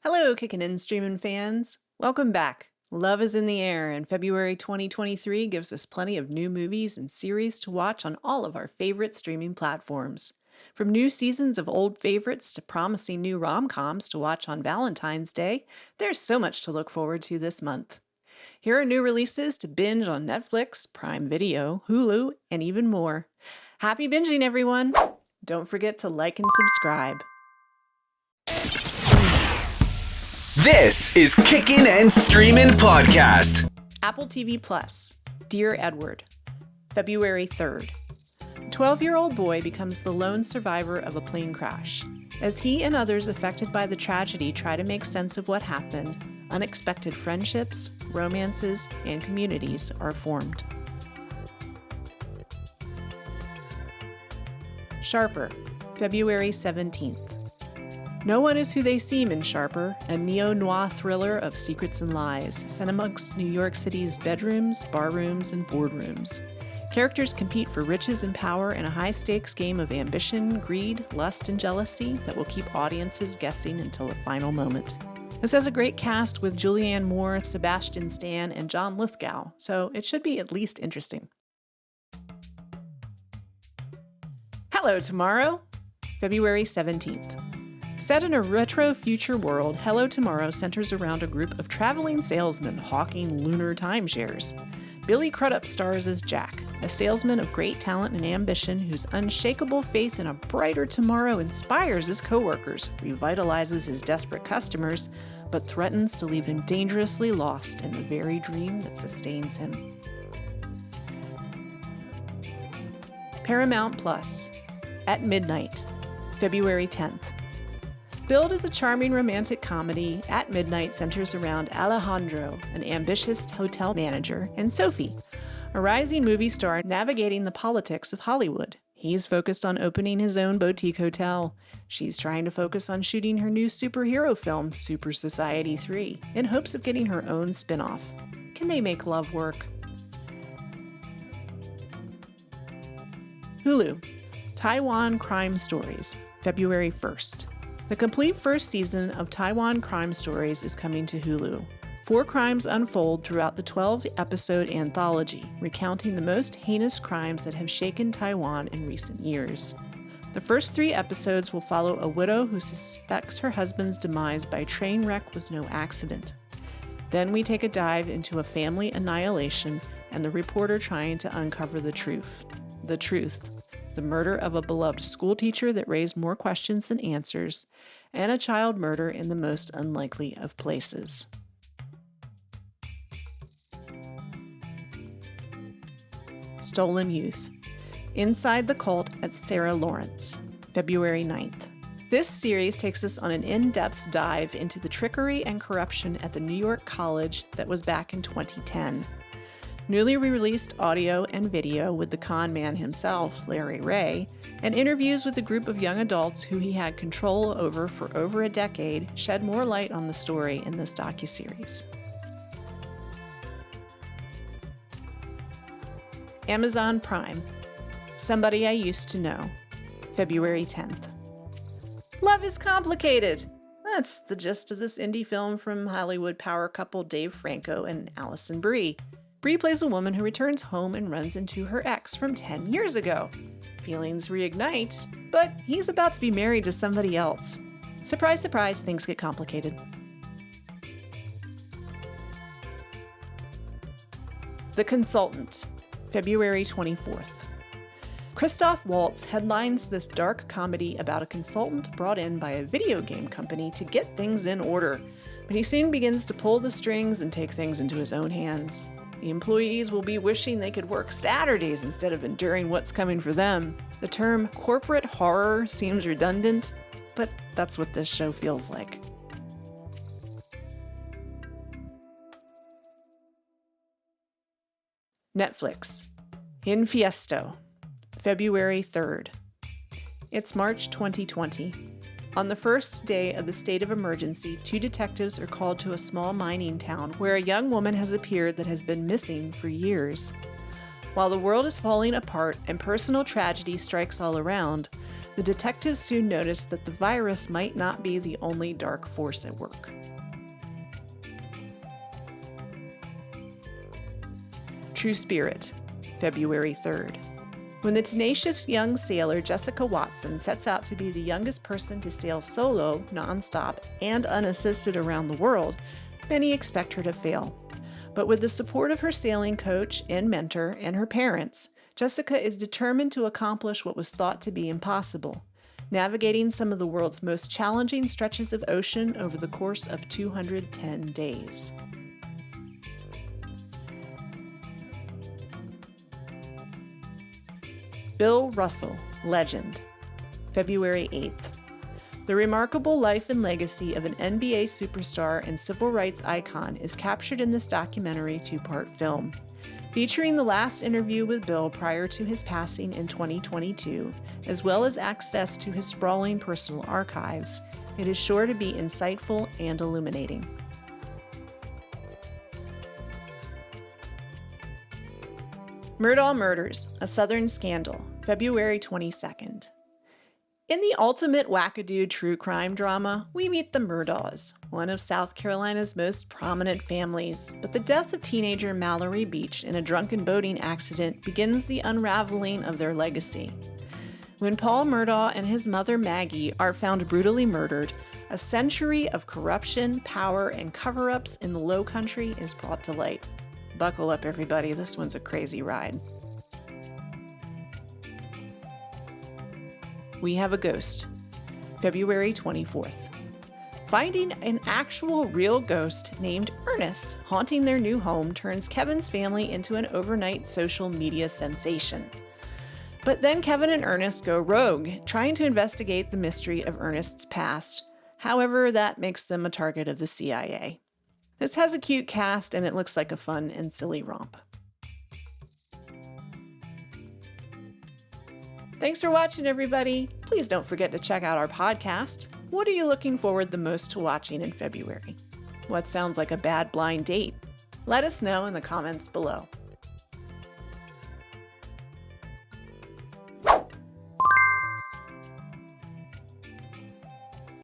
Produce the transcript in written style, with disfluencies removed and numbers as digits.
Hello, Kickin' and Streamin' fans. Welcome back. Love is in the air, and February 2023 gives us plenty of new movies and series to watch on all of our favorite streaming platforms. From new seasons of old favorites to promising new rom-coms to watch on Valentine's Day, there's so much to look forward to this month. Here are new releases to binge on Netflix, Prime Video, Hulu, and even more. Happy binging, everyone! Don't forget to like and subscribe. This is Kickin' and Streamin' Podcast. Apple TV Plus, Dear Edward, February 3rd. A 12-year-old boy becomes the lone survivor of a plane crash. As he and others affected by the tragedy try to make sense of what happened, unexpected friendships, romances, and communities are formed. Sharper, February 17th. No one is who they seem in Sharper, a neo-noir thriller of secrets and lies set amongst New York City's bedrooms, barrooms, and boardrooms. Characters compete for riches and power in a high-stakes game of ambition, greed, lust, and jealousy that will keep audiences guessing until the final moment. This has a great cast with Julianne Moore, Sebastian Stan, and John Lithgow, so it should be at least interesting. Hello Tomorrow, February 17th. Set in a retro future world, Hello Tomorrow centers around a group of traveling salesmen hawking lunar timeshares. Billy Crudup stars as Jack, a salesman of great talent and ambition whose unshakable faith in a brighter tomorrow inspires his coworkers, revitalizes his desperate customers, but threatens to leave him dangerously lost in the very dream that sustains him. Paramount Plus, At Midnight, February 10th. Billed as a charming romantic comedy, At Midnight centers around Alejandro, an ambitious hotel manager, and Sophie, a rising movie star navigating the politics of Hollywood. He's focused on opening his own boutique hotel. She's trying to focus on shooting her new superhero film, Super Society 3, in hopes of getting her own spin-off. Can they make love work? Hulu, Taiwan Crime Stories, February 1st. The complete first season of Taiwan Crime Stories is coming to Hulu. 4 crimes unfold throughout the 12-episode anthology, recounting the most heinous crimes that have shaken Taiwan in recent years. The first 3 episodes will follow a widow who suspects her husband's demise by train wreck was no accident. Then we take a dive into a family annihilation and the reporter trying to uncover the truth. The murder of a beloved schoolteacher that raised more questions than answers, and a child murder in the most unlikely of places. Stolen Youth, Inside the Cult at Sarah Lawrence, February 9th. This series takes us on an in-depth dive into the trickery and corruption at the New York college that was back in 2010. Newly released audio and video with the con man himself, Larry Ray, and interviews with a group of young adults who he had control over for over a decade shed more light on the story in this docuseries. Amazon Prime, Somebody I Used to Know, February 10th. Love is complicated! That's the gist of this indie film from Hollywood power couple Dave Franco and Alison Brie. Brie plays a woman who returns home and runs into her ex from 10 years ago. Feelings reignite, but he's about to be married to somebody else. Surprise, surprise, things get complicated. The Consultant, February 24th. Christoph Waltz headlines this dark comedy about a consultant brought in by a video game company to get things in order, but he soon begins to pull the strings and take things into his own hands. The employees will be wishing they could work Saturdays instead of enduring what's coming for them. The term corporate horror seems redundant, but that's what this show feels like. Netflix, Infiesto, February 3rd. It's March 2020. On the first day of the state of emergency, 2 detectives are called to a small mining town where a young woman has appeared that has been missing for years. While the world is falling apart and personal tragedy strikes all around, The detectives soon notice that the virus might not be the only dark force at work. True Spirit, February 3rd. When the tenacious young sailor Jessica Watson sets out to be the youngest person to sail solo, nonstop, and unassisted around the world, many expect her to fail. But with the support of her sailing coach and mentor and her parents, Jessica is determined to accomplish what was thought to be impossible, navigating some of the world's most challenging stretches of ocean over the course of 210 days. Bill Russell, Legend, February 8th. The remarkable life and legacy of an NBA superstar and civil rights icon is captured in this documentary two-part film. Featuring the last interview with Bill prior to his passing in 2022, as well as access to his sprawling personal archives, it is sure to be insightful and illuminating. Murdaugh Murders, A Southern Scandal, February 22nd. In the ultimate wackadoo true crime drama, we meet the Murdaughs, one of South Carolina's most prominent families. But the death of teenager Mallory Beach in a drunken boating accident begins the unraveling of their legacy. When Paul Murdaugh and his mother Maggie are found brutally murdered, a century of corruption, power, and cover-ups in the Low Country is brought to light. Buckle up, everybody. This one's a crazy ride. We Have a Ghost, February 24th. Finding an actual real ghost named Ernest haunting their new home turns Kevin's family into an overnight social media sensation. But then Kevin and Ernest go rogue, trying to investigate the mystery of Ernest's past. However, that makes them a target of the CIA. This has a cute cast, and it looks like a fun and silly romp. Thanks for watching, everybody. Please don't forget to check out our podcast. What are you looking forward the most to watching in February? What sounds like a bad blind date? Let us know in the comments below.